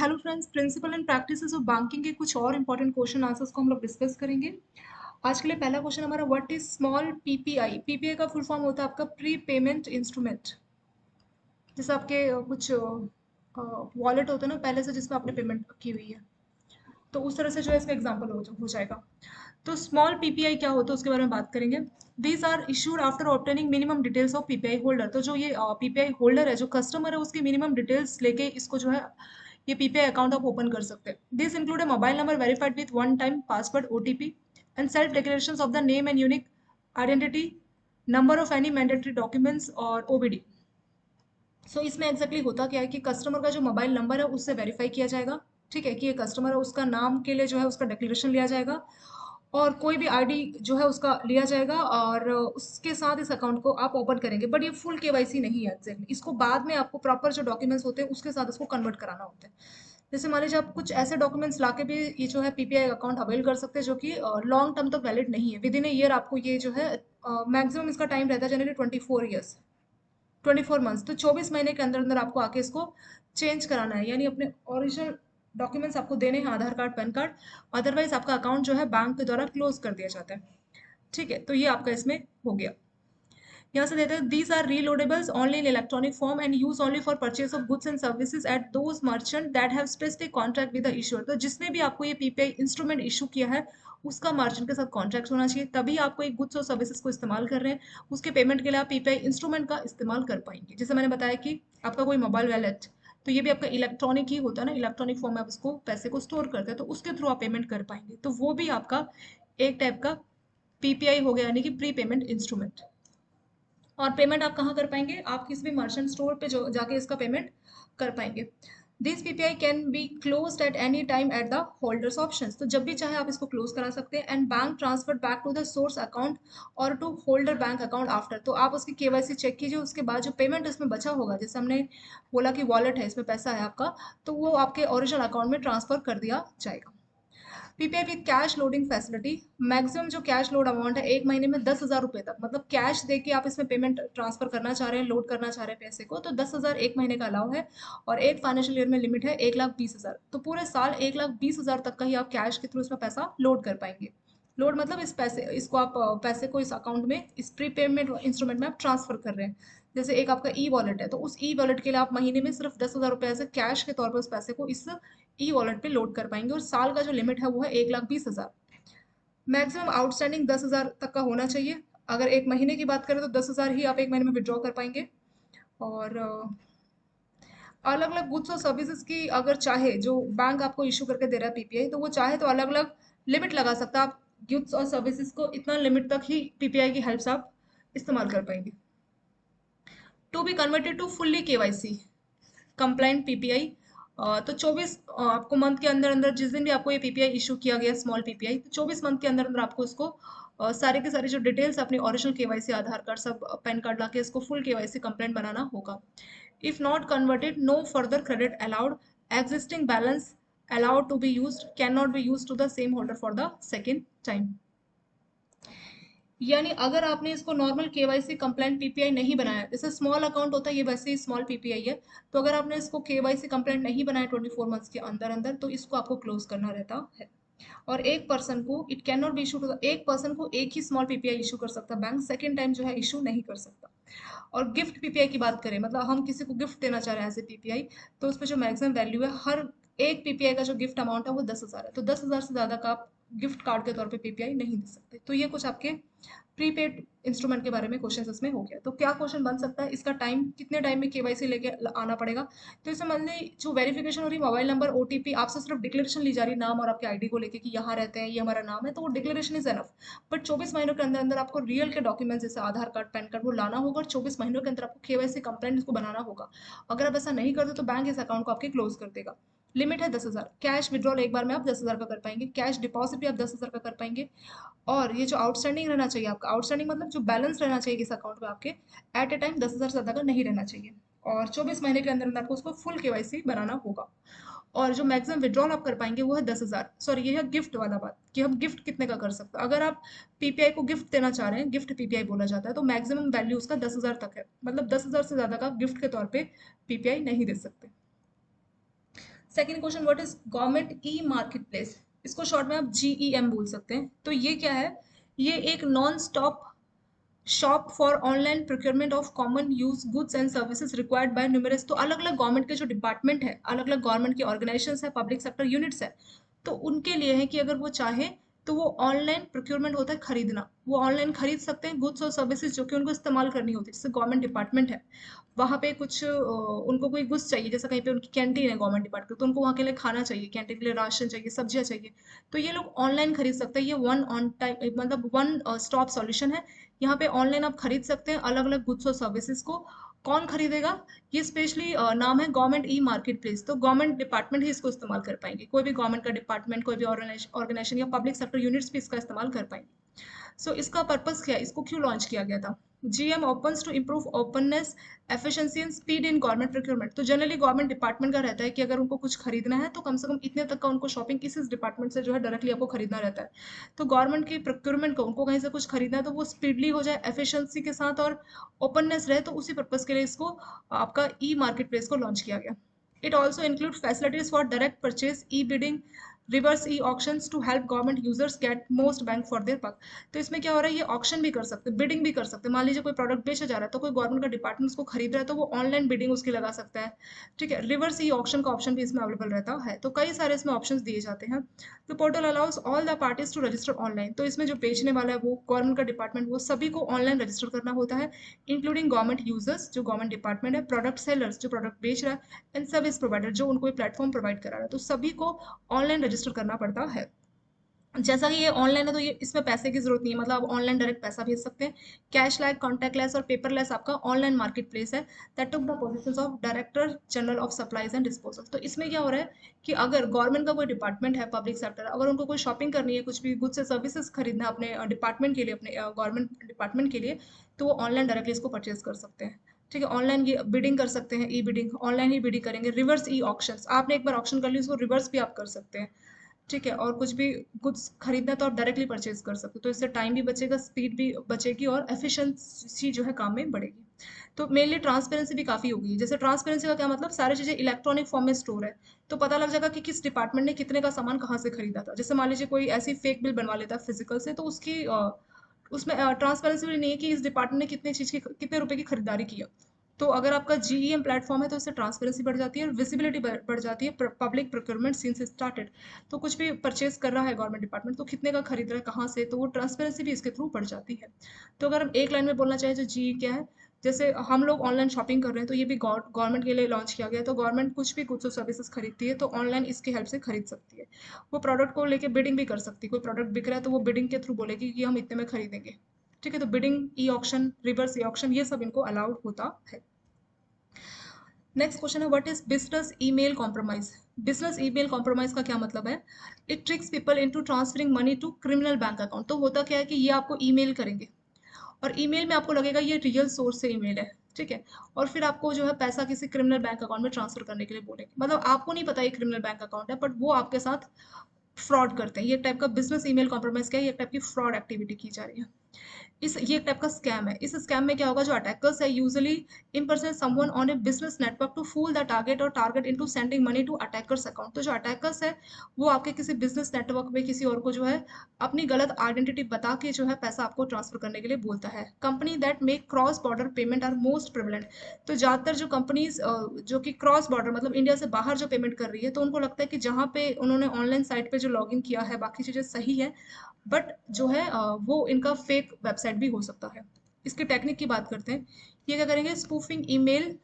Hello friends, principle and practices of banking के कुछ और इंपॉर्टेंट क्वेश्चन आंसर्स को हम लोग डिस्कस करेंगे। आज के लिए पहला क्वेश्चन हमारा, what is small PPI. PPI का फुल फॉर्म होता है आपका प्री पेमेंट इंस्ट्रूमेंट। जैसे आपके कुछ वॉलेट होता है ना पहले से, जिसमें आपने पेमेंट की हुई है, तो उस तरह से जो है इसका एग्जाम्पल हो जाएगा। तो स्मॉल पीपीआई क्या होता है उसके बारे में बात करेंगे। These are issued after obtaining minimum details of PPI holder. तो जो ये पीपीआई होल्डर है, जो कस्टमर है, उसकी मिनिमम डिटेल्स लेके इसको जो है ये पीपीआई अकाउंट आप ओपन कर सकते हैं। This include A mobile number verified with one time password OTP and self declaration of the name and unique identity, number of any mandatory documents और ओबीडी। सो इसमें एग्जैक्टली होता क्या है कि कस्टमर का जो मोबाइल नंबर है उससे वेरीफाई किया जाएगा। ठीक है कि ये कस्टमर है, उसका नाम के लिए जो है उसका डिक्लेरेशन लिया जाएगा, और कोई भी आईडी जो है उसका लिया जाएगा, और उसके साथ इस अकाउंट को आप ओपन करेंगे। बट ये फुल केवाईसी नहीं है एग्जैक्टली, इसको बाद में आपको प्रॉपर जो डॉक्यूमेंट्स होते हैं उसके साथ इसको कन्वर्ट कराना होता है। जैसे मान लीजिए आप कुछ ऐसे डॉक्यूमेंट्स लाके भी ये जो है पीपीआई अकाउंट अवेल कर सकते हैं, जो कि लॉन्ग टर्म तक वैलिड नहीं है। विद इन ए ईयर आपको ये जो है मैक्सिमम इसका टाइम रहता है जनरली 24 ईयर्स, 24 मंथ्स। तो 24 महीने के अंदर अंदर आपको आके इसको चेंज कराना है, यानी अपने ओरिजिनल डॉक्यूमेंट्स आपको देने हैं, आधार कार्ड, पैन कार्ड। अदरवाइज आपका अकाउंट जो है बैंक के द्वारा क्लोज कर दिया जाता है। ठीक है, तो ये आपका इसमें हो गया। यहाँ से देते हैं, these are reloadables only in electronic form and use only for purchase of goods and services at those merchant that have specific contract with the issuer. तो जिसने भी आपको ये पीपीआई इंस्ट्रूमेंट इशू किया है उसका मर्चेंट के साथ कॉन्ट्रैक्ट होना चाहिए, तभी आपको एक गुड्स और सर्विसेज को इस्तेमाल कर रहे हैं। उसके पेमेंट के लिए आप पीपीआई इंस्ट्रूमेंट का इस्तेमाल कर पाएंगे। जैसे मैंने बताया कि आपका कोई मोबाइल वैलेट, तो ये भी आपका इलेक्ट्रॉनिक ही होता है ना, इलेक्ट्रॉनिक फॉर्म में आप उसको पैसे को स्टोर करते हैं, तो उसके थ्रू आप पेमेंट कर पाएंगे। तो वो भी आपका एक टाइप का पीपीआई हो गया, यानी कि प्री पेमेंट इंस्ट्रूमेंट। और पेमेंट आप कहाँ कर पाएंगे, आप किसी भी मर्चेंट स्टोर पे जो जाके इसका पेमेंट कर पाएंगे। This PPI can be close at any time at the holders option. तो जब भी चाहे आप इसको क्लोज करा सकते हैं। And bank transfer back to the source account और to holder bank account after. तो आप उसकी केवाईसी चेक कीजिए, उसके बाद जो पेमेंट इसमें बचा होगा, जैसे हमने बोला कि वॉलेट है, इसमें पैसा है आपका, तो वो आपके ओरिजिनल अकाउंट में ट्रांसफर कर दिया जाएगा। PPI with cash loading facility. Maximum जो कैश लोड अमाउंट है एक महीने में 10,000 रुपये तक, मतलब कैश दे के आप इसमें पेमेंट ट्रांसफर करना चाह रहे हैं, लोड करना चाह रहे हैं पैसे को, तो 10,000 एक महीने का अलाउ है। और एक फाइनेंशियल ईयर में लिमिट है 1,20,000। तो पूरे साल 1,20,000 तक का ही आप कैश के थ्रू इसमें पैसा लोड कर पाएंगे। लोड मतलब इस पैसे इसको आप पैसे को इस अकाउंट में, इस प्री पेमेंट इंस्ट्रूमेंट में आप ट्रांसफर कर रहे हैं। जैसे एक आपका ई वॉलेट है, तो उस ई वॉलेट के लिए आप महीने में सिर्फ 10,000 रुपये ऐसे कैश के तौर पर उस पैसे को इस ई वॉलेट पे लोड कर पाएंगे। और साल का जो लिमिट है वो है 1,20,000। मैक्सिमम आउटस्टैंडिंग 10,000 तक का होना चाहिए। अगर एक महीने की बात करें तो 10,000 ही आप एक महीने में विड्रॉ कर पाएंगे। और अलग अलग गुड्स और सर्विसेज की अगर चाहे, जो बैंक आपको इशू करके दे रहा है पीपीआई, तो वो चाहे तो अलग अलग लिमिट लगा सकता है। आप गुड्स और सर्विसेज को इतना लिमिट तक ही पीपीआई की हेल्प से आप इस्तेमाल कर पाएंगे। To be converted to fully KYC compliant PPI. तो 24 आपको मंथ के अंदर अंदर, जिस दिन भी आपको ये पीपीआई इशू किया गया स्मॉल पीपीआई, तो 24 मंथ के अंदर अंदर आपको इसको सारे के सारे जो डिटेल्स अपनी ओरिजिनल केवाईसी, आधार कार्ड, सब पैन कार्ड लाके इसको फुल केवाईसी कंप्लेंट बनाना होगा। If not converted, no further credit allowed. Existing balance allowed to be used cannot be used to the same holder for the second time। यानी अगर आपने इसको normal KYC complaint PPI नहीं बनाया, जैसे small account होता है, ये वैसे ही स्मॉल पीपीआई है, तो अगर आपने इसको केवाईसी कंप्लेंट नहीं बनाया 24 मंथ्स के अंदर अंदर, तो इसको आपको क्लोज करना रहता है। और एक पर्सन को it can not be issue to, एक पर्सन को एक ही स्मॉल पीपीआई इशू कर सकता है बैंक, सेकेंड टाइम जो है इशू नहीं कर सकता। और गिफ्ट पीपीआई की बात करें, मतलब हम किसी को गिफ्ट देना चाह रहे हैं एज ए पीपीआई, तो उसमें जो मैक्सिमम वैल्यू है, हर एक पीपीआई का जो गिफ्ट अमाउंट है वो 10,000 है। तो 10,000 से ज़्यादा का आप गिफ्ट कार्ड के तौर पे पीपीआई नहीं दे सकते। तो ये कुछ आपके प्रीपेड इंस्ट्रूमेंट के बारे में क्वेश्चन इसमें हो गया। तो क्या क्वेश्चन बन सकता है, इसका टाइम, कितने टाइम में केवाईसी लेके आना पड़ेगा। तो इसमें मान ली जो वेरिफिकेशन हो रही है, मोबाइल नंबर, ओटीपी, आपसे सिर्फ डिक्लेरेशन ली जा रही है नाम और आपके आईडी को लेके कि यहाँ रहते हैं, ये हमारा नाम है, तो वो डिक्लेरेशन इज एनफ। बट 24 महीनों के अंदर अंदर आपको रियल के डॉक्यूमेंट्स जैसे आधार कार्ड, पैन कार्ड, वो लाना होगा, और 24 महीनों के अंदर आपको केवाईसी कंप्लेंट इसको बनाना होगा। अगर आप ऐसा नहीं करते तो बैंक इस अकाउंट को आपके क्लोज कर देगा। लिमिट है 10,000। कैश विड्रॉल एक बार में आप 10,000 का कर पाएंगे, कैश डिपॉजिट भी आप 10,000 का कर पाएंगे। और ये जो आउटस्टैंडिंग रहना चाहिए आपका, आउटस्टैंडिंग मतलब जो बैलेंस रहना चाहिए इस अकाउंट में आपके, एट ए टाइम 10,000 से ज़्यादा का नहीं रहना चाहिए। और 24 महीने के अंदर अंदर आपको उसको फुल केवाईसी बनाना होगा। और जो मैक्सिमम विड्रॉल आप कर पाएंगे वो है 10,000। सॉरी, ये है गिफ्ट वाला बात कि हम गिफ्ट कितने का कर सकते हैं। अगर आप पीपीआई को गिफ्ट देना चाह रहे हैं, गिफ्ट पीपीआई बोला जाता है, तो मैक्सिमम वैल्यू उसका 10,000 तक है, मतलब 10,000 से ज़्यादा का गिफ्ट के तौर पे पीपीआई नहीं दे सकते। Second question, what is government e market place? इसको शॉर्ट में आप GEM बोल सकते हैं। तो ये क्या है? ये एक non stop shop for online procurement of common use goods and services required by numerous. तो अलग अलग गवर्नमेंट के जो डिपार्टमेंट है, अलग अलग गवर्नमेंट के ऑर्गेनाइजेशन है, पब्लिक सेक्टर यूनिट्स है, तो उनके लिए है कि अगर वो चाहे तो वो ऑनलाइन प्रोक्योरमेंट होता है खरीदना, वो ऑनलाइन खरीद सकते हैं गुड्स और सर्विसेज जो कि उनको इस्तेमाल करनी होती है। जैसे गवर्नमेंट डिपार्टमेंट है, वहाँ पे कुछ उनको कोई गुड्स चाहिए, जैसे कहीं पे उनकी कैंटीन है गवर्नमेंट डिपार्टमेंट, तो उनको वहाँ के लिए खाना चाहिए, कैंटीन के लिए राशन चाहिए, सब्जियाँ चाहिए, तो ये लोग ऑनलाइन खरीद सकते हैं। ये वन ऑन टाइम मतलब वन स्टॉप सॉल्यूशन है। यहाँ पे ऑनलाइन आप खरीद सकते हैं अलग अलग गुड्स और सर्विसेज को। कौन खरीदेगा? ये स्पेशली नाम है गवर्नमेंट ई मार्केट प्लेस, तो गवर्नमेंट डिपार्टमेंट ही इसको इस्तेमाल कर पाएंगे। कोई भी गवर्नमेंट का डिपार्टमेंट, कोई भी ऑर्गेनाइजेशन या पब्लिक सेक्टर यूनिट्स भी इसका इस्तेमाल कर पाएंगे। सो इसका पर्पस क्या है, इसको क्यों लॉन्च किया गया था? GM opens to improve openness, efficiency and speed in government procurement। तो जनरली गवर्नमेंट डिपार्टमेंट का रहता है कि अगर उनको कुछ खरीदना है तो कम से कम इतने तक का उनको शॉपिंग इस डिपार्टमेंट से जो है डायरेक्टली आपको खरीदना रहता है। तो गवर्नमेंट की प्रोक्योरमेंट को उनको कहीं से कुछ खरीदना है तो वो स्पीडली हो जाए, एफिशिएंसी के साथ और ओपननेस रहे, तो उसी पर्पज के लिए इसको आपका ई मार्केट प्लेस को लॉन्च किया गया। It also includes facilities for direct purchase, e-bidding, reverse e auctions to help government users get most bang for their buck. तो इसमें क्या हो रहा है, ये ऑक्शन भी कर सकते हैं, बिडिंग भी कर सकते हैं। मान लीजिए कोई प्रोडक्ट बेचा जा रहा है तो कोई गवर्नमेंट का डिपार्टमेंट उसको खरीद रहा है तो वो ऑनलाइन बिडिंग उसकी लगा सकता है। ठीक है, रिवर्स ई ऑक्शन का ऑप्शन भी इसमें अवेलेबल रहता है। तो कई सारे इसमें ऑप्शन दिए जाते हैं। तो portal allows all the parties to register online. तो इसमें जो बेचने वाला है वो गवर्नमेंट का डिपार्टमेंट, वो सभी को ऑनलाइन रजिस्टर करना होता है, इंक्लूडिंग गवर्नमेंट यूजर्स जो गवर्नमेंट डिपार्टमेंट है, प्रोडक्ट सेलर्स जो प्रोडक्ट बेच रहा है, एंड सर्विस प्रोवाइडर जो उनको प्लेटफॉर्म प्रोवाइड करा रहा है। तो सभी को ऑनलाइन रजिस्टर करना पड़ता है। जैसा कि ये ऑनलाइन है तो ये इसमें पैसे की जरूरत नहीं है, मतलब आप ऑनलाइन डायरेक्ट पैसा भेज सकते हैं। कैश लाइक, कॉन्टैक्टलेस और पेपरलेस आपका ऑनलाइन मार्केट प्लेस है that took the positions of director general of supplies and disposal. तो इसमें क्या हो रहा है कि अगर गवर्नमेंट का कोई डिपार्टमेंट है, पब्लिक सेक्टर, अगर उनको कोई शॉपिंग करनी है, कुछ भी गुड्स से सर्विसेज खरीदना है अपने डिपार्टमेंट के लिए, अपने गवर्नमेंट डिपार्टमेंट के लिए, तो वो ऑनलाइन डायरेक्टली इसको परचेज कर सकते हैं। ठीक है, ऑनलाइन ये बिडिंग कर सकते हैं, ई बिडिंग, ऑनलाइन ही बिडिंग करेंगे। रिवर्स ई ऑक्शन, आपने एक बार ऑक्शन कर ली, उसको रिवर्स भी आप कर सकते हैं। ठीक है, और कुछ भी गुड्स खरीदना है तो आप डायरेक्टली परचेज कर सकते हो, तो इससे टाइम भी बचेगा, स्पीड भी बचेगी और एफिशिएंसी जो है काम में बढ़ेगी। तो मेनली ट्रांसपेरेंसी भी काफ़ी होगी। जैसे ट्रांसपेरेंसी का क्या मतलब, सारी चीज़ें इलेक्ट्रॉनिक फॉर्म में स्टोर है, तो पता लग जाएगा कि किस डिपार्टमेंट ने कितने का सामान कहाँ से खरीदा था। जैसे मान लीजिए कोई ऐसी फेक बिल बनवा लेता है फिजिकल से, तो उसकी उसमें ट्रांसपेरेंसी भी नहीं है कि इस डिपार्टमेंट ने कितने चीज़ की, कितने रुपए की खरीदारी की है। तो अगर आपका GEM प्लेटफॉर्म है तो इससे ट्रांसपेरेंसी बढ़ जाती है और विजिबिलिटी बढ़ जाती है। पब्लिक प्रोक्योरमेंट सिंस स्टार्टेड, तो कुछ भी परचेज कर रहा है गवर्नमेंट डिपार्टमेंट तो कितने का खरीद रहा है, कहाँ से, तो वो ट्रांसपेरेंसी भी इसके थ्रू बढ़ जाती है। तो अगर हम एक लाइन में बोलना चाहें तो GE क्या है, जैसे हम लोग ऑनलाइन शॉपिंग कर रहे हैं तो ये भी गवर्नमेंट के लिए लॉन्च किया गया है। तो गवर्नमेंट कुछ भी गुड्स और सर्विसेज खरीदती है तो ऑनलाइन इसकी हेल्प से खरीद सकती है। वो प्रोडक्ट को लेके बिडिंग भी कर सकती है, कोई प्रोडक्ट बिक रहा है तो वो बिडिंग के थ्रू बोलेगी कि हम इतने में खरीदेंगे। ठीक है, तो bidding, e auction, reverse e auction, ये सब इनको अलाउड होता है। नेक्स्ट क्वेश्चन है, what is business email compromise? Business email compromise का क्या मतलब है? It tricks people into transferring money to criminal bank account. तो होता क्या है कि ये आपको ईमेल करेंगे और ईमेल में आपको लगेगा ये रियल सोर्स से ईमेल है। ठीक है, और फिर आपको जो है पैसा किसी क्रिमिनल बैंक अकाउंट में ट्रांसफर करने के लिए बोलेंगे, मतलब आपको नहीं पता ये क्रिमिनल बैंक अकाउंट है, बट वो आपके साथ फ्रॉड करते हैं। ये टाइप का बिजनेस ईमेल कॉम्प्रोमाइज क्या है, ये टाइप की फ्रॉड एक्टिविटी की जा रही है। इस ये एक टाइप का स्कैम है। इस स्कैम में क्या होगा, जो अटैकर्स है usually impersonate someone on a business network to fool the target और target into sending money to attackers account. तो जो अटैकर्स है वो आपके किसी बिजनेस नेटवर्क में किसी और को जो है अपनी गलत आइडेंटिटी बता के जो है पैसा आपको ट्रांसफर करने के लिए बोलता है। Company that make cross border payment are most prevalent. तो ज़्यादातर जो कंपनीज जो कि क्रॉस बॉर्डर मतलब इंडिया से बाहर जो पेमेंट कर रही है, तो उनको लगता है कि जहाँ पे उन्होंने ऑनलाइन साइट पे जो लॉगिन किया है बाकी चीज़ें सही है, बट जो है वो इनका फेक वेबसाइट भी हो सकता है। इसकी टेक्निक की बात करते हैं। ये क्या करेंगे, spoofing email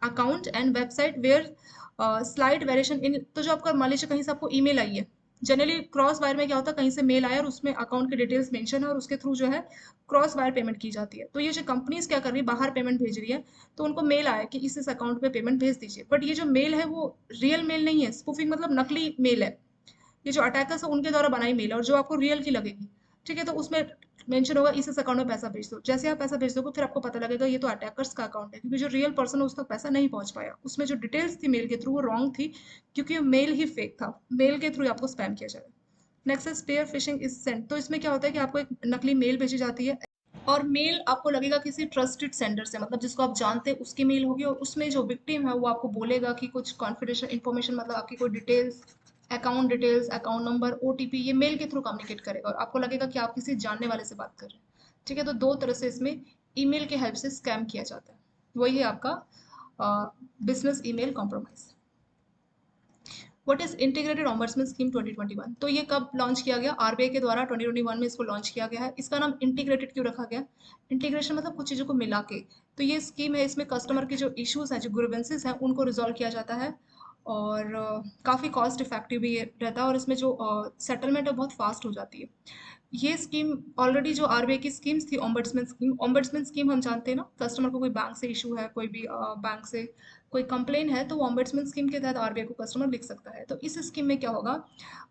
account and website where slide variation in. तो जो आपका मान लीजिए कहीं से आपको ईमेल आई है, जनरली क्रॉस वायर में क्या होता है, कहीं से मेल आया और उसमें अकाउंट की डिटेल्स मेंशन है और उसके थ्रू जो है क्रॉस वायर पेमेंट की जाती है। तो ये जो कंपनीज क्या कर रही है, बाहर पेमेंट भेज रही है, तो उनको मेल आया कि इस अकाउंट में पेमेंट भेज दीजिए, बट ये जो मेल है वो रियल मेल नहीं है, स्पूफिंग मतलब नकली मेल है। ये जो अटैकर्स है उनके द्वारा बनाई मेल है और जो आपको रियल की लगेगी। ठीक है, तो उसमें मेंशन होगा इस अकाउंट में पैसा भेज दो। जैसे आप पैसा भेज दोगे फिर आपको पता लगेगा ये तो अटैकर्स का अकाउंट है, क्योंकि जो रियल पर्सन है उस तक पैसा नहीं पहुंच पाया। उसमें जो डिटेल्स थी मेल के थ्रू वो रॉन्ग थी, क्योंकि मेल ही फेक था। मेल के थ्रू आपको स्पैम किया जाएगा। नेक्स्ट है स्पेयर फिशिंग इज सेंट। तो इसमें क्या होता है कि आपको एक नकली मेल भेजी जाती है, और मेल आपको लगेगा किसी ट्रस्टेड सेंडर से, मतलब जिसको आप जानते हैं उसकी मेल होगी, और उसमें जो विक्टिम है वो आपको बोलेगा कि कुछ कॉन्फिडेंशियल इन्फॉर्मेशन, मतलब आपकी कोई डिटेल्स, अकाउंट नंबर, ओटीपी, ये मेल के थ्रू कम्युनिकेट करेगा और आपको लगेगा कि आप किसी जानने वाले से बात कर रहे हैं। ठीक है, तो दो तरह से इसमें ईमेल के हेल्प से स्कैम किया जाता है। वही है आपका business email compromise. What is integrated ombudsman scheme 2021? तो ये कब लॉन्च किया गया? आरबीआई के द्वारा 2021 में इसको लॉन्च किया गया है। इसका नाम इंटीग्रेटेड क्यों रखा गया? इंटीग्रेशन मतलब कुछ चीज़ों को मिला के। तो ये स्कीम है, इसमें कस्टमर के जो इश्यूज हैं, जो ग्रीवेंसेस हैं, उनको रिजॉल्व किया जाता है और काफ़ी कॉस्ट इफेक्टिव भी ये रहता है और इसमें जो सेटलमेंट है बहुत फास्ट हो जाती है। ये स्कीम ऑलरेडी जो आरबीआई की स्कीम्स थी, ओम्बड्समैन स्कीम हम जानते हैं ना, कस्टमर को कोई बैंक से इशू है, कोई भी बैंक से कोई कंप्लेन है, तो वो ओम्बड्समैन स्कीम के तहत आरबीआई को कस्टमर लिख सकता है। तो इस स्कीम में क्या होगा,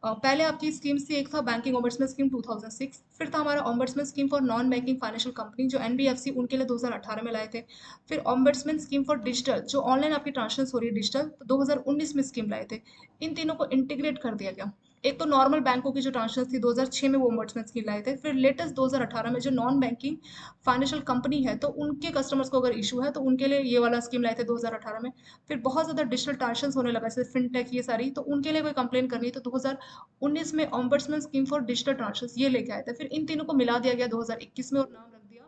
पहले आपकी स्कीम्स थी, एक था बैंकिंग ओम्बड्समैन स्कीम 2006, फिर था हमारा ombudsman scheme for non banking financial company जो एनबीएफसी उनके लिए 2018 में लाए थे। फिर ओम्बड्समैन स्कीम फॉर डिजिटल, जो ऑनलाइन आपकी ट्रांजेक्शन हो रही है डिजिटल, तो 2019 में स्कीम लाए थे। इन तीनों को इंटीग्रेट कर दिया गया। एक तो नॉर्मल बैंकों की जो ट्रांजेक्शन थी 2006 में वो ओम्बड्समैन स्कीम लाए थे, फिर लेटेस्ट 2018 में जो नॉन बैंकिंग फाइनेंशियल कंपनी है तो उनके कस्टमर्स को अगर इशू है तो उनके लिए ये वाला स्कीम लाए थे 2018 में। फिर बहुत ज़्यादा डिजिटल ट्रांजेक्शन होने लगा, जैसे फिनटेक ये सारी, तो उनके लिए कोई कंप्लेन करनी है तो 2019 में ombudsman scheme for digital transaction ये लेके आए थे। फिर इन तीनों को मिला दिया गया 2021 में और नाम रख दिया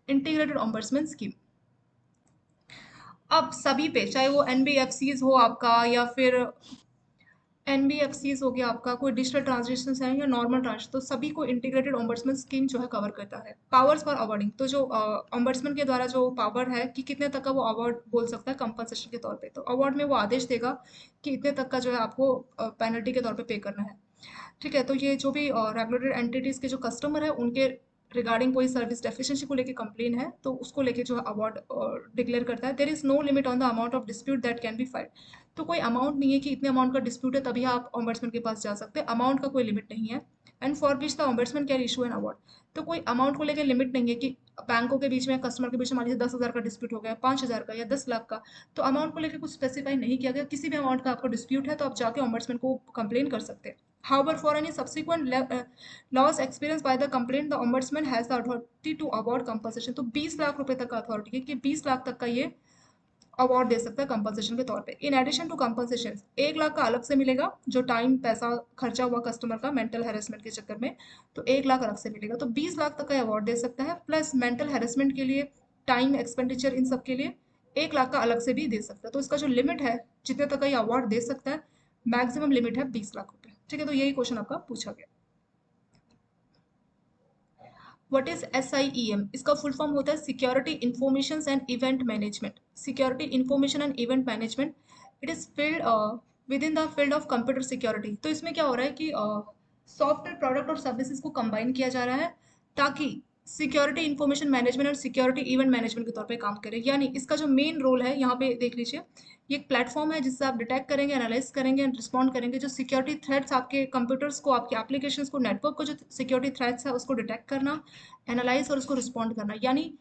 इंटीग्रेटेड ओम्बड्समैन स्कीम। अब सभी पे, चाहे वो एनबीएफसीज हो आपका या फिर एनबीएफसीज हो गया आपका, कोई डिजिटल ट्रांजेक्शन है या नॉर्मल ट्रांजेक्शन, तो सभी को इंटीग्रेटेड ओम्बड्समैन स्कीम जो है कवर करता है। पावर्स फॉर अवार्डिंग, तो जो ओम्बड्समैन के द्वारा जो पावर है कि कितने तक का वो अवार्ड बोल सकता है कंपनसेशन के तौर पे, तो अवार्ड में वो आदेश देगा कि इतने तक का जो है आपको पेनल्टी के तौर पे पे करना है। ठीक है, तो ये जो भी रेगुलेटेड एंटिटीज के जो कस्टमर है उनके रिगार्डिंग कोई सर्विस डेफिशिएंसी को लेके कंप्लेन है तो उसको लेके जो है अवार्ड डिक्लेयर करता है। There is no limit on the amount of dispute that can be filed. तो कोई अमाउंट नहीं है कि इतने अमाउंट का डिस्प्यूट है तभी आप ऑम्बड्समैन के पास जा सकते हैं, अमाउंट का कोई लिमिट नहीं है। And for which the ombudsman can issue an award, तो कोई अमाउंट को लेकर लिमिट नहीं है कि बैंकों के बीच में, कस्टमर के बीच में मान लीजिए 10,000 का डिस्प्यूट हो गया, 5,000 का या 10 लाख का, तो अमाउंट को लेकर कुछ स्पेसिफाई नहीं किया गया। किसी भी अमाउंट का आपको डिस्प्यूट है तो आप जाके ऑम्बड्समैन को कंप्लेन कर सकते हैं। However, for any subsequent loss experienced by the complaint, the ombudsman has the authority to award compensation। तो 20 लाख रुपए तक का अथॉरिटी है कि 20 लाख तक का ये अवार्ड दे सकता है कंपनसेशन के तौर पे। In addition to compensation 1 lakh का अलग से मिलेगा, जो टाइम पैसा खर्चा हुआ कस्टमर का मेंटल हेरेसमेंट के चक्कर में, तो 1 लाख अलग से मिलेगा। तो 20 लाख तक का अवार्ड दे सकता है, प्लस मेंटल हेरेसमेंट के लिए, टाइम एक्सपेंडिचर, इन सब के लिए 1 लाख का अलग से भी दे सकता है। तो इसका जो लिमिट है जितने तक का ये अवार्ड दे सकता है, मैक्सिमम लिमिट है 20 लाख रुपए। ठीक है, तो यही क्वेश्चन आपका पूछा गया। What is SIEM? इसका फुल फॉर्म होता है security information and event management. Security information and event management, it is field with in the field of computer security. तो इसमें क्या हो रहा है कि सॉफ्टवेयर प्रोडक्ट और सर्विसेज को कंबाइन किया जा रहा है ताकि सिक्योरिटी इंफॉर्मेशन मैनेजमेंट और सिक्योरिटी इवेंट मैनेजमेंट के तौर पे काम करे। यानी इसका जो मेन रोल है यहाँ पे देख लीजिए, ये एक प्लेटफॉर्म है जिससे आप डिटेक्ट करेंगे, एनालाइज करेंगे एंड रिस्पॉन्ड करेंगे जो सिक्योरिटी थ्रेट्स आपके कंप्यूटर्स को, आपके एप्लीकेशंस को, नेटवर्क को, जो सिक्योरिटी थ्रेट्स है उसको डिटेक्ट करना, एनालाइज और उसको रिस्पॉन्ड करना। यानी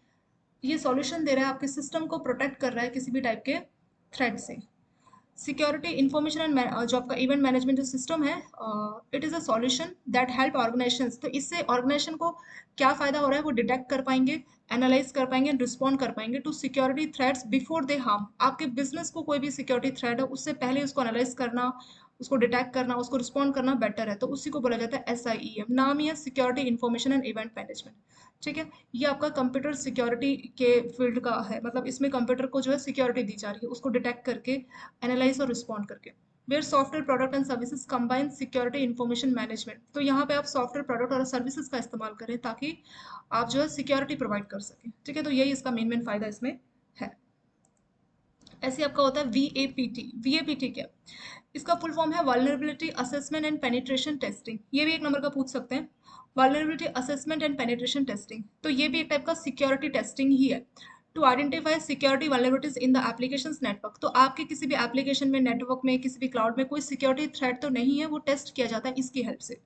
ये सॉल्यूशन दे रहा है, आपके सिस्टम को प्रोटेक्ट कर रहा है किसी भी टाइप के थ्रेट से। सिक्योरिटी इंफॉर्मेशन एंड जो आपका इवेंट मैनेजमेंट जो सिस्टम है, it is a solution that help organisations. तो इससे ऑर्गेनाइजेशन को क्या फ़ायदा हो रहा है, वो डिटेक्ट कर पाएंगे, एनालाइज कर पाएंगे, रिस्पॉन्ड कर पाएंगे to security threats before they harm. आपके बिजनेस को कोई भी सिक्योरिटी थ्रेट है उससे पहले उसको एनालाइज करना, उसको डिटेक्ट करना, उसको रिस्पॉन्ड करना बेटर है, तो उसी को बोला जाता है SIEM। नाम ही है security information and event management. ठीक है, ये आपका कंप्यूटर सिक्योरिटी के फील्ड का है, मतलब इसमें कंप्यूटर को जो है सिक्योरिटी दी जा रही है उसको डिटेक्ट करके, एनालाइज और रिस्पॉन्ड करके। Where software product and services combine security information management, तो यहाँ पे आप सॉफ्टवेयर प्रोडक्ट और सर्विसेज का इस्तेमाल करें ताकि आप जो है सिक्योरिटी प्रोवाइड कर सकें। ठीक है, तो यही इसका मेन मेन फायदा इसमें है। ऐसे आपका होता है VAPT क्या? इसका फुल फॉर्म है vulnerability assessment and penetration testing. ये भी एक नंबर का पूछ सकते हैं। Vulnerability assessment and penetration testing, तो ये भी एक टाइप का सिक्योरिटी टेस्टिंग ही है। To identify security vulnerabilities in the applications network, तो आपके किसी भी एप्लीकेशन में, नेटवर्क में, किसी भी क्लाउड में कोई सिक्योरिटी थ्रेट तो नहीं है, वो टेस्ट किया जाता है इसकी हेल्प से।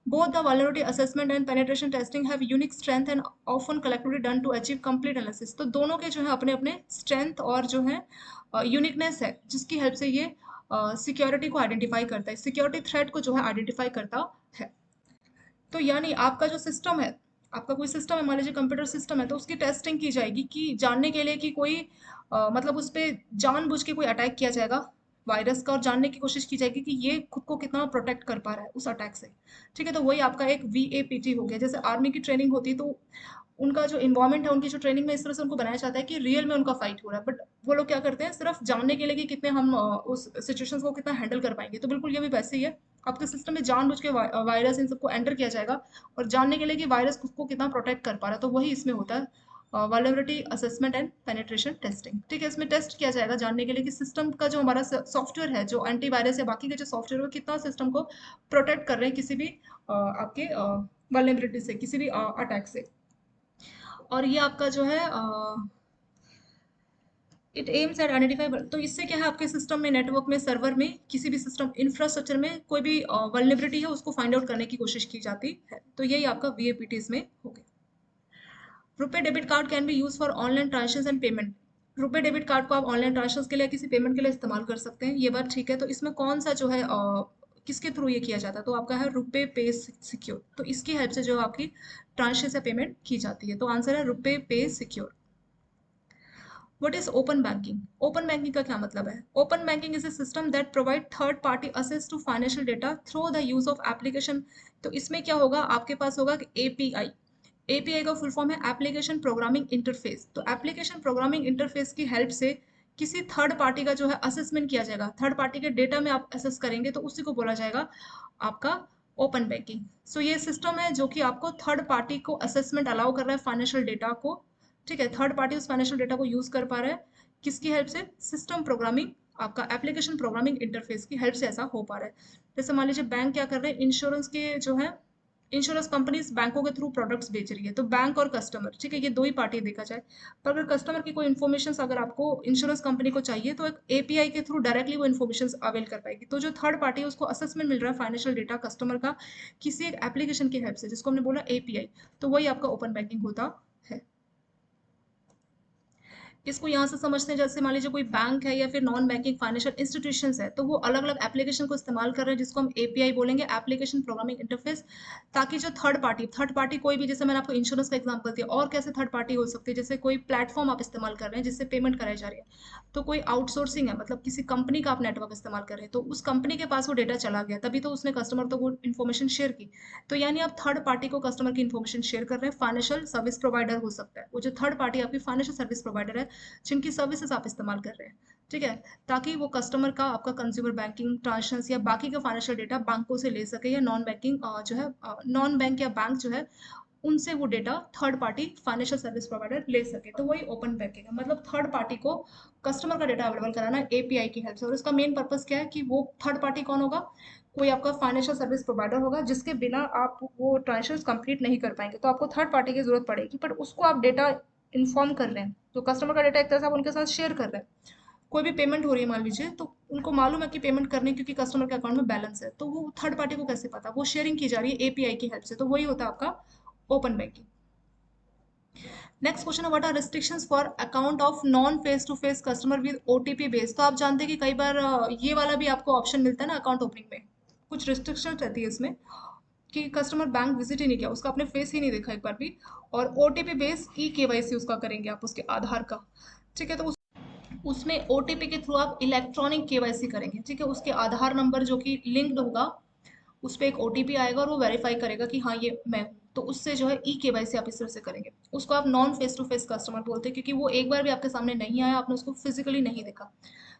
Both the vulnerability assessment and penetration testing have unique strength and often collectively done to achieve complete analysis। तो दोनों के जो है अपने अपने स्ट्रेंथ और जो है यूनिकनेस है जिसकी हेल्प से ये सिक्योरिटी को आइडेंटिफाई करता है, सिक्योरिटी थ्रेट को जो है आइडेंटिफाई करता है। तो यानी आपका जो सिस्टम है, आपका कोई सिस्टम है, मान लीजिए कंप्यूटर सिस्टम है, तो उसकी टेस्टिंग की जाएगी कि जानने के लिए कि कोई मतलब उस पे जानबूझ के कोई अटैक किया जाएगा वायरस का, और जानने की कोशिश की जाएगी कि ये खुद को कितना प्रोटेक्ट कर पा रहा है उस अटैक से। ठीक है, तो वही आपका एक वीएपीटी हो गया। जैसे आर्मी की ट्रेनिंग होती है, तो उनका जो इन्वायरमेंट है, उनकी जो ट्रेनिंग में इस तरह से उनको बनाया जाता है कि रियल में उनका फाइट हो रहा है, बट वो लोग क्या करते हैं सिर्फ जानने के लिए कि कितने हम उस सिचुएशन को कितना हैंडल कर पाएंगे। तो बिल्कुल ये भी वैसे ही है, आपके सिस्टम में जानबूझ के वायरस इन सबको एंटर किया जाएगा और जानने के लिए कि वायरस खुद को कितना प्रोटेक्ट कर पा रहा है। तो वही इसमें होता है vulnerability assessment and penetration testing. ठीक है, इसमें टेस्ट किया जाएगा जानने के लिए कि सिस्टम का जो हमारा सॉफ्टवेयर है, जो एंटीवायरस या बाकी के जो सॉफ्टवेयर है, वो कितना सिस्टम को प्रोटेक्ट कर रहे हैं किसी भी आपके वल्नरेबिलिटी से, किसी भी अटैक से। और ये आपका जो है इट एम्स एट आइडेंटिफाई, तो इससे क्या है, आपके सिस्टम में, नेटवर्क में, सर्वर में, किसी भी सिस्टम इंफ्रास्ट्रक्चर में कोई भी वल्नरेबिलिटी है उसको फाइंड आउट करने की कोशिश की जाती है। तो यही आपका वीएपीटी इसमें हो गया। RuPay debit card can be use for online transaction and payment. RuPay debit card को आप ऑनलाइन ट्रांजेक्शन के लिए, किसी पेमेंट के लिए इस्तेमाल कर सकते हैं, ये बात ठीक है। तो इसमें कौन सा जो है किसके थ्रू ये किया जाता है, तो आपका है रुपे पे सिक्योर। तो इसकी हेल्प से जो आपकी ट्रांजेक्शन या पेमेंट की जाती है। तो आंसर है रुपे पे secure. What is open banking? Open banking का क्या मतलब है? Open banking is a system that provide third party access to financial data through the use of application। तो इसमें क्या होगा, आपके पास होगा कि API। API का फुल फॉर्म है एप्लीकेशन प्रोग्रामिंग इंटरफेस। तो एप्लीकेशन प्रोग्रामिंग इंटरफेस की हेल्प से किसी थर्ड पार्टी का जो है असेसमेंट किया जाएगा। थर्ड पार्टी के डेटा में आप असेस करेंगे, तो उसी को बोला जाएगा आपका ओपन बैंकिंग। सो ये सिस्टम है जो कि आपको थर्ड पार्टी को असेसमेंट अलाउ कर रहा है फाइनेंशियल डेटा को। ठीक है, थर्ड पार्टी उस फाइनेंशियल डेटा को यूज कर पा रहा है, किसकी हेल्प से, सिस्टम प्रोग्रामिंग, आपका एप्लीकेशन प्रोग्रामिंग इंटरफेस की हेल्प से ऐसा हो पा रहा है। जैसे मान लीजिए बैंक क्या कर रहे हैं, इंश्योरेंस के जो है, इंश्योरेंस कंपनीज बैंकों के थ्रू प्रोडक्ट्स बेच रही है, तो बैंक और कस्टमर, ठीक है, ये दो ही पार्टी देखा जाए। पर अगर कस्टमर की कोई इन्फॉर्मेशन अगर आपको इंश्योरेंस कंपनी को चाहिए, तो एक एपीआई के थ्रू डायरेक्टली वो इन्फॉर्मेशन अवेल कर पाएगी। तो जो थर्ड पार्टी है उसको असेसमेंट मिल रहा है फाइनेंशियल डेटा कस्टमर का किसी एक एप्लीकेशन की हेल्प से, जिसको हमने बोला एपीआई। तो वही आपका ओपन बैंकिंग होता है। इसको यहाँ से समझते हैं, जैसे मान लीजिए कोई बैंक है या फिर नॉन बैंकिंग फाइनेंशियल इंस्टीट्यूशंस है, तो वो अलग अलग एप्लीकेशन को इस्तेमाल कर रहे हैं, जिसको हम एपीआई बोलेंगे, एप्लीकेशन प्रोग्रामिंग इंटरफेस। ताकि जो थर्ड पार्टी कोई भी, जैसे मैंने आपको इंश्योरेंस का एग्जांपल दिया, और कैसे थर्ड पार्टी हो सकती है, जैसे कोई प्लेटफॉर्म आप इस्तेमाल कर रहे हैं जिससे पेमेंट कराई जा रही है, तो कोई आउटसोर्सिंग है, मतलब किसी कंपनी का आप नेटवर्क इस्तेमाल कर रहे हैं, तो उस कंपनी के पास वो डेटा चला गया, तभी तो उसने कस्टमर तो वो इन्फॉर्मेशन शेयर की। तो यानी आप थर्ड पार्टी को कस्टमर की इन्फॉर्मेशन शेयर कर रहे हैं। फाइनेंशियल सर्विस प्रोवाइडर हो सकता है वो, जो थर्ड पार्टी आपकी फाइनेंशियल सर्विस प्रोवाइडर है, जिनकी सर्विसेज आप इस्तेमाल कर रहे हैं। ठीक है, ताकि वो कस्टमर का आपका कंज्यूमर बैंकिंग ट्रांजेक्शन या बाकी का फाइनेंशियल डेटा बैंकों से ले सके, या नॉन बैंकिंग जो है, नॉन बैंक या बैंक जो है, उनसे वो data third party financial service provider ले सके। तो वही ओपन बैंकिंग है, मतलब थर्ड पार्टी को कस्टमर का डेटा अवेलेबल कराना एपीआई की हेल्प से। और इसका मेन पर्पस क्या है कि वो थर्ड पार्टी कौन होगा, कोई आपका फाइनेंशियल सर्विस प्रोवाइडर होगा, जिसके बिना आप वो ट्रांजेक्शन कंप्लीट नहीं कर पाएंगे। तो आपको थर्ड पार्टी की जरूरत पड़ेगी, पर उसको आप डेटा इन्फॉर्म कर रहे हैं, तो कस्टमर का डेटा एक तरह से आप उनके साथ शेयर कर रहे हैं। कोई भी पेमेंट हो रही है मान लीजिए, तो उनको मालूम है कि पेमेंट करने, क्योंकि कस्टमर के अकाउंट में बैलेंस है, तो वो थर्ड पार्टी को कैसे पता, वो शेयरिंग की जा रही है एपीआई की हेल्प से। तो वही होता है आपका ओपन बैंकिंग। नेक्स्ट क्वेश्चन है, what are restrictions for account of non face to face customer with OTP base. तो आप जानते हैं कि कई बार ये वाला भी आपको ऑप्शन मिलता है ना अकाउंट ओपनिंग में, कुछ रिस्ट्रिक्शन रहती है इसमें कि कस्टमर बैंक विजिट ही नहीं किया, उसका आपने फेस ही नहीं देखा एक बार भी, और ओटीपी बेस ई केवाईसी उसका करेंगे आप, उसके आधार का। ठीक है, तो उसमें ओटीपी के थ्रू आप इलेक्ट्रॉनिक केवाईसी करेंगे। ठीक है, उसके आधार नंबर जो कि लिंक्ड होगा, उस पर एक ओटीपी आएगा और वो वेरीफाई करेगा कि हाँ ये मैं हूँ। तो उससे जो है ई केवाईसी आप इस तरह से करेंगे। उसको आप non face to face customer बोलते हैं, क्योंकि वो एक बार भी आपके सामने नहीं आया, आपने उसको फिजिकली नहीं देखा।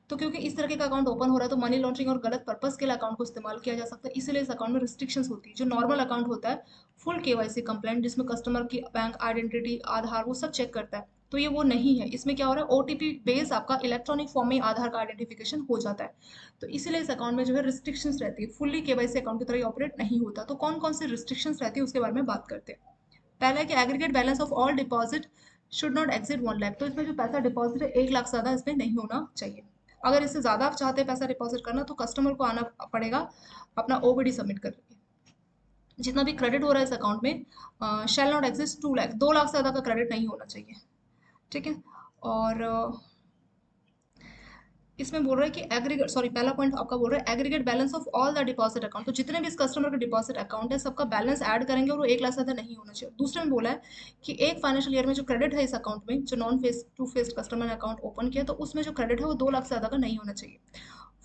तो क्योंकि इस तरह का अकाउंट ओपन हो रहा है, तो मनी लॉन्ड्रिंग और गलत पर्पस के लिए अकाउंट को इस्तेमाल किया जा सकता है, इसलिए इस अकाउंट में रिस्ट्रिक्शंस होती है। जो नॉर्मल अकाउंट होता है फुल केवाईसी कंप्लेंट, जिसमें कस्टमर की बैंक आइडेंटिटी, आधार, वो सब चेक करता है, तो ये वो नहीं है। इसमें क्या हो रहा है, ओटीपी बेस आपका इलेक्ट्रॉनिक फॉर्म में आधार का आइडेंटिफिकेशन हो जाता है। तो इसीलिए इस अकाउंट में जो है रिस्ट्रिक्शंस रहती है, फुल्ली केवाईसी अकाउंट की तरह ऑपरेट नहीं होता। तो कौन कौन से रिस्ट्रिक्शंस रहती है उसके बारे में बात करते हैं। पहला है कि aggregate balance of all deposit should not exceed 1 lakh. तो इसमें जो पैसा डिपॉजिट है 1 लाख से ज़्यादा इसमें नहीं होना चाहिए। अगर इससे ज़्यादा आप चाहते हैं पैसा डिपॉजिट करना, तो कस्टमर को आना पड़ेगा अपना ओबीडी सबमिट करके। जितना भी क्रेडिट हो रहा है इस अकाउंट में shall not exist 2 lakh, 2 lakh से ज़्यादा का क्रेडिट नहीं होना चाहिए। ठीक है, और इसमें बोल रहा है कि एग्रीगेट, सॉरी पहला पॉइंट आपका बोल रहा है aggregate balance of all the deposit account, तो जितने भी इस कस्टमर का डिपॉजिट अकाउंट है सबका बैलेंस ऐड करेंगे और वो 1 लाख से ज़्यादा नहीं होना चाहिए। दूसरे में बोला है कि एक फाइनेंशियल ईयर में जो क्रेडिट है इस अकाउंट में, जो non face to faced customer ने अकाउंट ओपन किया तो उसमें जो क्रेडिट है वो 2 लाख से ज़्यादा का नहीं होना चाहिए।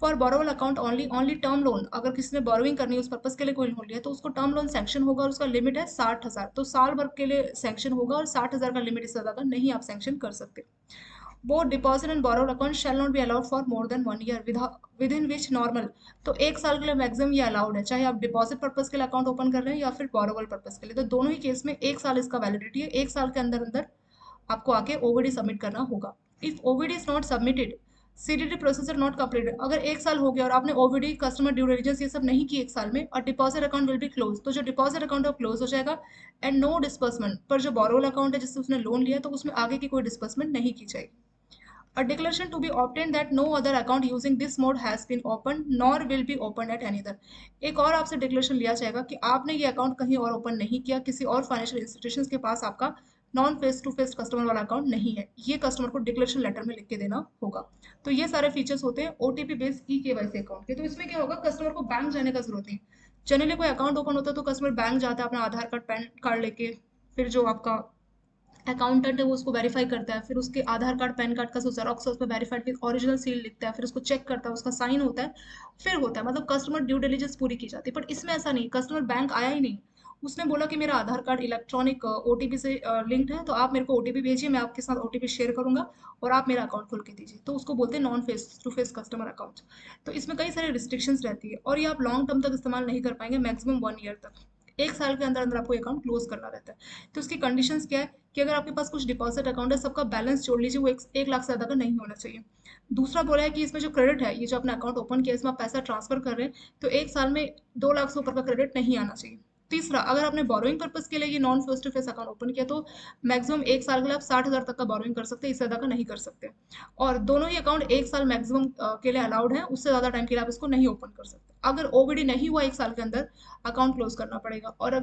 For borrowal account only, only term loan, अगर किसी ने बोरोइंग करनी है उस पर्पज के लिए कोई लोन लिया तो उसको टर्म लोन सैंक्शन होगा और उसका लिमिट है 60,000, तो साल भर के लिए सैंक्शन होगा और 60,000 का लिमिट, इससे ज़्यादा नहीं आप सैंक्शन कर सकते। Both deposit and borrowed account shall not be allowed for more than 1 year with in which normal, तो 1 साल के लिए मैक्सिमम ये अलाउड है, चाहे आप डिपॉजिट पर्पज के लिए अकाउंट ओपन कर रहे हैं या फिर बोरोवल पर्पज के लिए, तो दोनों ही केस में 1 साल इसका वैलिडिटी है। 1 साल के अंदर अंदर आपको आके ओवीडी सबमिट करना होगा। If OVD is not submitted, CDD processor not completed, अगर 1 साल हो गया और आपने ओवीडी कस्टमर ड्यू डिलिजेंस ये सब नहीं की 1 साल में, और deposit account will be close, तो जो डिपॉजिट अकाउंट है वो क्लोज हो जाएगा। एंड नो डिस्बर्समेंट, पर जो बोरोवल अकाउंट है जिससे उसने लोन लिया तो उसमें आगे की कोई डिस्बर्समेंट नहीं की जाएगी। A declaration to be obtained that no other account using this mode has been opened nor will be opened at any other, एक और आपसे डिक्लेरेशन लिया जाएगा कि आपने ये अकाउंट कहीं और ओपन नहीं किया, किसी और फाइनेंशियल इंस्टीट्यूशन के पास आपका non face to face customer वाला अकाउंट नहीं है, ये कस्टमर को डिक्लेरेशन लेटर में लिख के देना होगा। तो ये सारे फीचर्स होते हैं OTP based e KYC account के। तो इसमें क्या होगा, कस्टमर को बैंक जाने का जरूरत नहीं। जनरली कोई अकाउंट ओपन होता है तो कस्टमर बैंक जाता है अपना आधार कार्ड पैन कार्ड लेके, फिर जो आपका अकाउंटेंट है वो उसको वेरीफाई करता है, फिर उसके आधार कार्ड पैन कार्ड का जो जेरोक्स है उसमें वेरीफाइड विद ओरिजिनल सील लिखता है, फिर उसको चेक करता है, उसका साइन होता है, फिर होता है, मतलब कस्टमर ड्यू डिलिजेंस पूरी की जाती है। बट इसमें ऐसा नहीं, कस्टमर बैंक आया ही नहीं, उसने बोला कि मेरा आधार कार्ड इलेक्ट्रॉनिक ओटीपी से लिंक्ड है तो आप मेरे को ओटीपी भेजिए, मैं आपके साथ ओटीपी शेयर करूंगा और आप मेरा अकाउंट खोल के दीजिए, तो उसको बोलते हैं non face to face customer account. तो इसमें कई सारे रिस्ट्रिक्शंस रहती है और ये आप लॉन्ग टर्म तक इस्तेमाल नहीं कर पाएंगे, मैक्सिमम 1 ईयर तक। 1 साल के अंदर अंदर आपको अकाउंट क्लोज करना रहता है। तो उसकी कंडीशंस क्या है कि अगर आपके पास कुछ डिपॉजिट अकाउंट है सबका बैलेंस जोड़ लीजिए, वो 1 लाख से ज़्यादा का नहीं होना चाहिए। दूसरा बोला है कि इसमें जो क्रेडिट है, ये जो अपना अकाउंट ओपन किया इसमें आप पैसा ट्रांसफर कर रहे हैं तो 1 साल में 2 लाख से ऊपर का क्रेडिट नहीं आना चाहिए। तीसरा, अगर आपने बोरोइंग पर्पज के लिए ये non face to face account open किया तो मैक्सिमम 1 साल के लिए आप 60,000 तक का बोरोइंग कर सकते हैं, इससे ज़्यादा का नहीं कर सकते। और दोनों ही अकाउंट 1 साल मैक्सिमम के लिए अलाउड है, उससे ज़्यादा टाइम के लिए आप इसको नहीं ओपन कर सकते। अगर ओवीडी नहीं हुआ 1 साल के अंदर, अकाउंट क्लोज करना पड़ेगा। और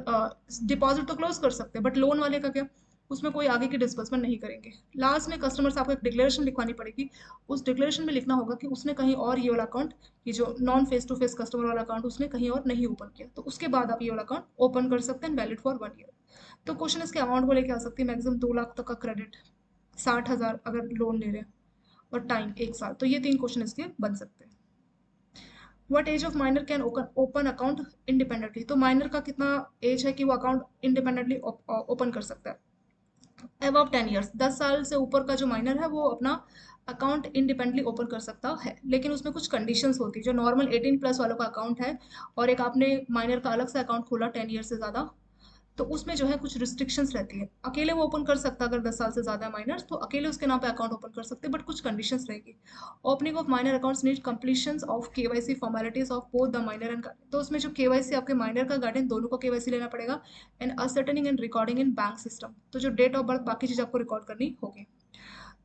डिपॉजिट तो क्लोज कर सकते हैं बट लोन वाले का क्या, उसमें कोई आगे की डिस्बर्समेंट नहीं करेंगे। लास्ट में कस्टमर से आपको एक डिक्लेरेशन लिखवानी पड़ेगी, उस डिक्लेरेशन में लिखना होगा कि उसने कहीं और ये वाला अकाउंट, ये जो non face to face customer वाला अकाउंट उसने कहीं और नहीं ओपन किया, तो उसके बाद आप ये वाला अकाउंट ओपन कर सकते हैं, वैलिड फॉर 1 ईयर। तो क्वेश्चन इसके अमाउंट को लेके आ सकती है, मैक्सिमम 2 लाख तक का क्रेडिट, 60,000 अगर लोन ले रहे हैं, और टाइम 1 साल, तो ये 3 क्वेश्चन इसके बन सकते हैं। What age of minor can open account independently, तो माइनर का कितना एज है कि वो अकाउंट इंडिपेंडेंटली ओपन कर सकता है। अबव 10 ईयर्स, 10 साल से ऊपर का जो माइनर है वो अपना अकाउंट इंडिपेंडेंटली ओपन कर सकता है, लेकिन उसमें कुछ कंडीशंस होती है। जो नॉर्मल 18+ वालों का अकाउंट है और एक आपने माइनर का अलग से अकाउंट खोला 10 ईयर से ज़्यादा, तो उसमें जो है कुछ रिस्ट्रिक्शंस रहती है। अकेले वो ओपन कर सकता है, अगर 10 साल से ज़्यादा माइनर तो अकेले उसके नाम पे अकाउंट ओपन कर सकते हैं, बट कुछ कंडीशंस रहेगी। Opening of minor accounts need completion of KYC formalities of both the minor and guardian, तो उसमें जो केवाईसी आपके माइनर का गार्डियन दोनों को केवाईसी लेना पड़ेगा। And ascertaining and recording in bank system, तो जो डेट ऑफ बर्थ बाकी चीज़ आपको रिकॉर्ड करनी होगी।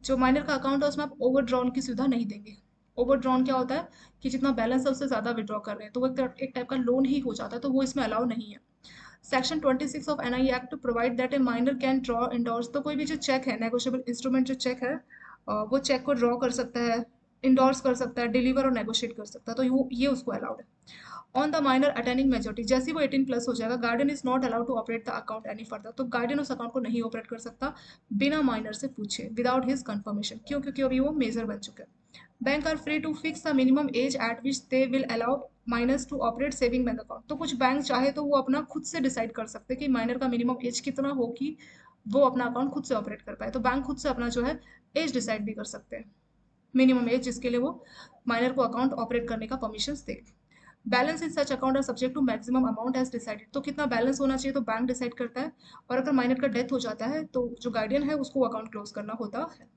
जो माइनर का अकाउंट है उसमें आप ओवरड्रॉन की सुविधा नहीं देंगे। ओवरड्रॉन क्या होता है कि जितना बैलेंस है उससे ज़्यादा विड्रॉ कर रहे हैं तो वो एक टाइप का लोन ही हो जाता है, तो वो इसमें अलाउ नहीं है। Section 26 of NI act provide that a minor can draw endorse, तो कोई भी जो चेक है, नेगोशिएबल इंस्ट्रूमेंट जो चेक है, वो चेक को ड्रॉ कर सकता है, इंडोर्स कर सकता है, डिलीवर और नेगोशिएट कर सकता है, तो ये उसको अलाउड है। On the minor attaining majority, जैसे ही वो 18+ हो जाएगा, guardian is not allowed to operate the account any further, तो गार्डियन उस अकाउंट को नहीं ऑपरेट कर सकता बिना माइनर से पूछे, विदाउट हिज कंफर्मेशन। क्यों? क्योंकि अभी वो मेजर बन चुका है। Bank are free to fix the minimum age at which they will allow minors to operate saving bank account, तो कुछ बैंक चाहे तो वो अपना खुद से डिसाइड कर सकते हैं कि माइनर का मिनिमम एज कितना हो कि वो अपना अकाउंट खुद से ऑपरेट कर पाए, तो बैंक खुद से अपना जो है एज डिसाइड भी कर सकते हैं, मिनिमम एज जिसके लिए वो माइनर को अकाउंट ऑपरेट करने का परमिशन दे। Balance in such account are subject to maximum amount as decided, तो कितना बैलेंस होना चाहिए तो बैंक डिसाइड करता है, और अगर माइनर का डेथ हो जाता है तो जो गार्डियन है उसको अकाउंट क्लोज करना होता है।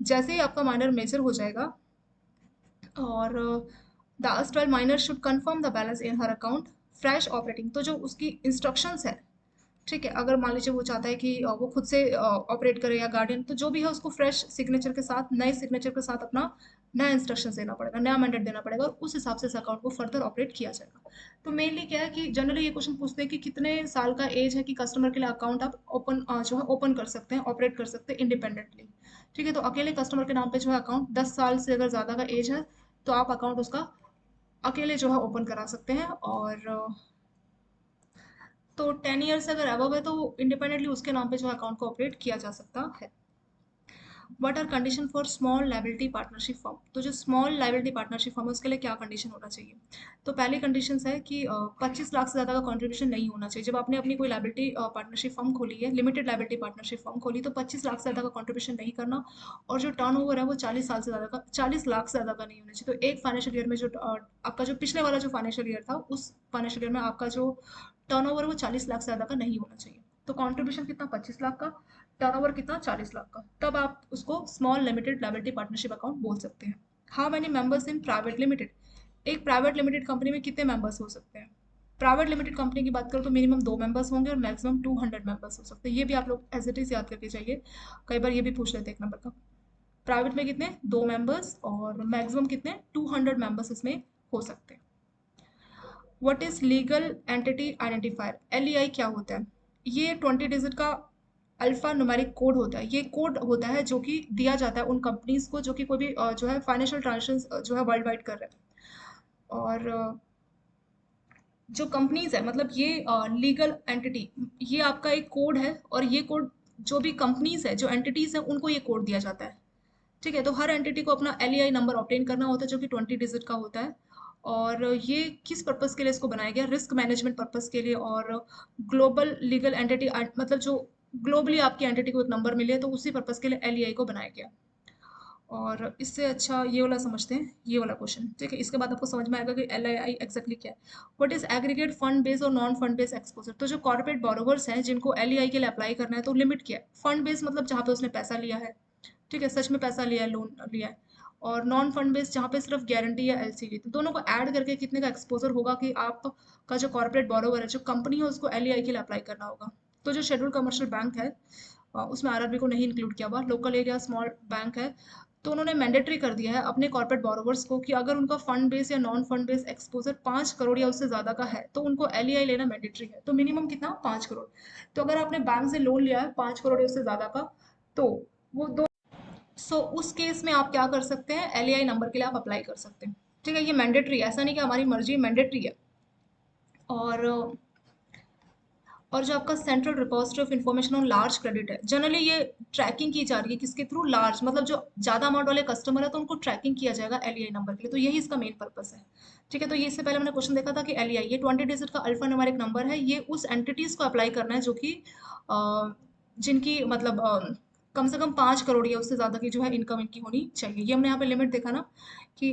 जैसे ही आपका माइनर मेजर हो जाएगा और the erstwhile minor should confirm the balance in her account fresh operating, तो जो उसकी इंस्ट्रक्शंस है, ठीक है, अगर मान लीजिए वो चाहता है कि वो खुद से ऑपरेट करे या गार्डियन, तो जो भी है उसको फ्रेश सिग्नेचर के साथ, नए सिग्नेचर के साथ अपना नया इंस्ट्रक्शन देना पड़ेगा, नया मैंडेट देना पड़ेगा और उस हिसाब से इस अकाउंट को फर्दर ऑपरेट किया जाएगा। तो मेनली क्या है कि जनरली ये क्वेश्चन पूछते हैं कि कितने साल का एज है कि कस्टमर के लिए अकाउंट आप ओपन जो है ओपन कर सकते हैं, ऑपरेट कर सकते हैं इंडिपेंडेंटली। ठीक है, तो अकेले कस्टमर के नाम पे जो है अकाउंट 10 साल से अगर ज़्यादा का एज है तो आप अकाउंट उसका अकेले जो है ओपन करा सकते हैं। और तो 10 ईयर्स अगर अबव है तो इंडिपेंडेंटली उसके नाम पे जो है अकाउंट को ऑपरेट किया जा सकता है। What are condition for small liability partnership form? तो जो स्मॉल लाइबिलिटी पार्टनरशिप फॉर्म है उसके लिए क्या कंडीशन होना चाहिए? तो पहली कंडीशन है कि 25 लाख से ज़्यादा का कंट्रीब्यूशन नहीं होना चाहिए। जब आपने अपनी कोई लाइबिलिटी पार्टनरशिप फॉर्म खोली है, लिमिटेड लाइबिलिटी पार्टनरशिप फॉर्म खोली, तो 25 लाख से ज़्यादा का कंट्रीब्यूशन नहीं करना। और जो टर्नओवर है वो 40 लाख से ज़्यादा का नहीं होना चाहिए। तो एक फाइनेंशियल ईयर में जो आपका जो पिछले वाला जो फाइनेंशियल ईयर था उस फाइनेंशियल ईयर में आपका जो टर्नओवर है वो 40 लाख से ज़्यादा का नहीं होना चाहिए। तो कंट्रीब्यूशन कितना? 25 लाख का। टर्नओवर कितना? 40 लाख का। तब आप उसको small limited liability partnership account बोल सकते हैं। How many members in private limited? एक प्राइवेट लिमिटेड कंपनी में कितने मेंबर्स हो सकते हैं? प्राइवेट लिमिटेड कंपनी की बात करो तो मिनिमम 2 मेंबर्स होंगे और मैक्सिमम 200 मेंबर्स हो सकते हैं। ये भी आप लोग एज इट इज याद करके चाहिए, कई बार ये भी पूछ लेते हैं एक नंबर का। प्राइवेट में कितने? 2 मेंबर्स और मैक्सिमम कितने? 200 मेंबर्स इसमें हो सकते हैं। What is legal entity identifier? L क्या होता है? ये 20 डिजिट का अल्फा न्यूमेरिक कोड होता है। ये कोड होता है जो कि दिया जाता है उन कंपनीज को जो कि कोई भी जो है फाइनेंशियल ट्रांजेक्शन जो है वर्ल्ड वाइड कर रहे हैं। और जो कंपनीज है मतलब ये लीगल एंटिटी, ये आपका एक कोड है। और ये कोड जो भी कंपनीज है, जो एंटिटीज है, उनको ये कोड दिया जाता है। ठीक है, तो हर एंटिटी को अपना एल नंबर ऑब्टेन करना होता है जो कि 20 डिजिट का होता है। और ये किस पर्पस के लिए इसको बनाया गया? रिस्क मैनेजमेंट पर्पस के लिए। और ग्लोबल लीगल एंटिटी मतलब जो ग्लोबली आपकी एंटिटी को एक नंबर मिले तो उसी पर्पस के लिए एल को बनाया गया। और इससे अच्छा ये वाला समझते हैं, ये वाला क्वेश्चन। ठीक है, इसके बाद आपको समझ में आएगा कि एल आई एक्जैक्टली क्या है। What is aggregate fund base और नॉन फंड बेस एक्सपोजर? तो जो कॉर्पोरेट बोरोवर्स हैं जिनको एल के लिए अप्लाई करना है तो लिमिट क्या है? फंड बेस मतलब जहाँ पे उसने पैसा लिया है, ठीक है, सच में पैसा लिया है, लोन लिया है। और नॉन फंड बेस्ड जहाँ पे सिर्फ गारंटी या एलसीवी। तो दोनों को ऐड करके कितने का एक्सपोजर होगा कि आपका जो कॉर्पोरेट बोरोवर है, जो कंपनी है, उसको एल के लिए अप्लाई करना होगा। तो जो शेड्यूल कमर्शियल बैंक है उसमें आरआरबी को नहीं इंक्लूड किया हुआ, लोकल एरिया स्मॉल बैंक है, तो उन्होंने मैंडेटरी कर दिया है अपने कॉर्पोरेट बोरोवर्स को कि अगर उनका फंड बेस या non fund base exposure 5 crore या उससे ज़्यादा का है तो उनको एल लेना मैंडेटरी है। तो मिनिमम कितना? 5 करोड़। तो अगर आपने बैंक से लोन लिया है 5 करोड़ या उससे ज़्यादा का, तो वो दो उस केस में आप क्या कर सकते हैं? एल नंबर के लिए आप अप्लाई कर सकते हैं। ठीक है, ये मैंडेटरी है, ऐसा नहीं कि हमारी मर्जी, मैंडेटरी है। और जो आपका central repository of information on large credit है, जनरली ये ट्रैकिंग की जा रही है किसके थ्रू? लार्ज, मतलब जो ज़्यादा अमाउंट वाले कस्टमर है तो उनको ट्रैकिंग किया जाएगा एल नंबर के लिए। तो यही इसका मेन पर्पस है। ठीक है, तो ये इससे पहले हमने क्वेश्चन देखा था कि एल ये 20 डिजिट का अल्फा न्यूमेरिक नंबर है। ये उस एंटिटीज़ को अप्लाई करना है जो कि जिनकी मतलब कम से कम 5 करोड़ या उससे ज़्यादा की जो है इनकम इनकी होनी चाहिए। ये हमने यहाँ पे लिमिट देखा ना कि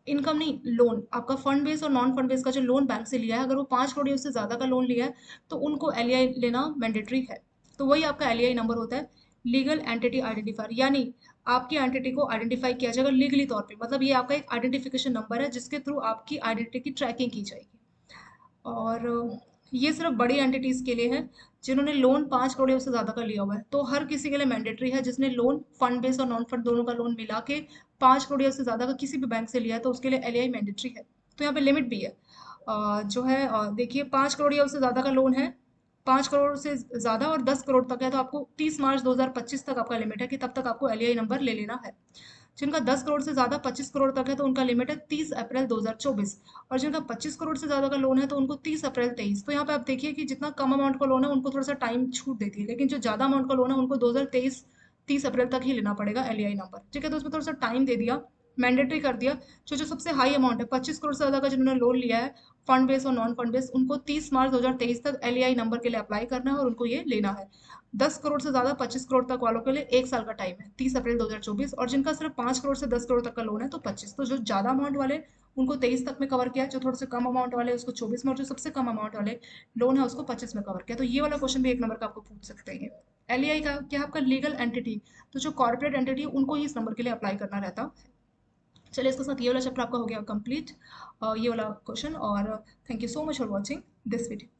इनकम नहीं, लोन आपका फंड बेस और नॉन फंड बेस का जो लोन बैंक से लिया है, अगर वो 5 करोड़ या उससे ज़्यादा का लोन लिया है तो उनको एल लेना मैंडेटरी है। तो वही आपका एल नंबर होता है, लीगल एंटिटी आइडेंटिफायर। यानी आपकी एंटिटी को आइडेंटिफाई किया जाएगा लीगली तौर पे, मतलब ये आपका एक आइडेंटिफिकेशन नंबर है जिसके थ्रू आपकी आइडेंटिटी की ट्रैकिंग की जाएगी। और ये सिर्फ बड़ी एंटिटीज़ के लिए है जिन्होंने लोन 5 करोड़ या उससे ज़्यादा का लिया हुआ है। तो हर किसी के लिए मैंडेटरी है जिसने लोन फंड बेस और नॉन फंड दोनों का लोन मिला के 5 करोड़ या उससे ज़्यादा का किसी भी बैंक से लिया है तो उसके लिए एल मैंडेटरी है। तो यहाँ पे लिमिट भी है जो है देखिए 5 करोड़ या उससे ज़्यादा का लोन है, 5 करोड़ से ज़्यादा और 10 करोड़ तक है तो आपको 30 मार्च 2025 तक आपका लिमिट है कि तब तक आपको एल नंबर ले लेना है। जिनका 10 करोड़ से ज़्यादा 25 करोड़ तक है तो उनका लिमिट है 30 अप्रैल 2024। और जिनका 25 करोड़ से ज़्यादा का लोन है तो उनको 30 अप्रैल 2023। तो यहाँ पे आप देखिए कि जितना कम अमाउंट का लोन है उनको थोड़ा सा टाइम छूट देती है, लेकिन जो ज़्यादा अमाउंट का लोन है उनको 2023 30 अप्रैल तक ही लेना पड़ेगा एल नंबर। ठीक है, तो उसमें थोड़ा सा टाइम दे दिया, मैंडेटरी कर दिया। जो जो सबसे हाई अमाउंट है 25 करोड़ से ज़्यादा का जिन्होंने लोन लिया है फंड बेस और नॉन फंड बेस, उनको 30 मार्च 2023 तक एल नंबर के लिए अप्लाई करना है और उनको ये लेना है। 10 करोड़ से ज़्यादा 25 करोड़ तक वालों के लिए 1 साल का टाइम है, 30 अप्रैल 2024। और जिनका सिर्फ 5 करोड़ से 10 करोड़ तक का लोन है तो 25। तो जो ज़्यादा अमाउंट वाले उनको 23 तक में कवर किया, जो थोड़े से कम अमाउंट वाले उसको 24 में, और जो सबसे कम अमाउंट वाले लोन है उसको 25 में कवर किया। तो ये वाला क्वेश्चन भी एक नंबर का आपको पूछ सकते हैं। एल का क्या? आपका लीगल एंटिटी। तो जो कॉर्पोरेट एंटिटी है उनको ही इस नंबर के लिए अप्लाई करना रहता है। चलिए, इसके साथ ये वाला चैप्टर आपका हो गया कंप्लीट, ये वाला क्वेश्चन। और thank you so much for watching this video.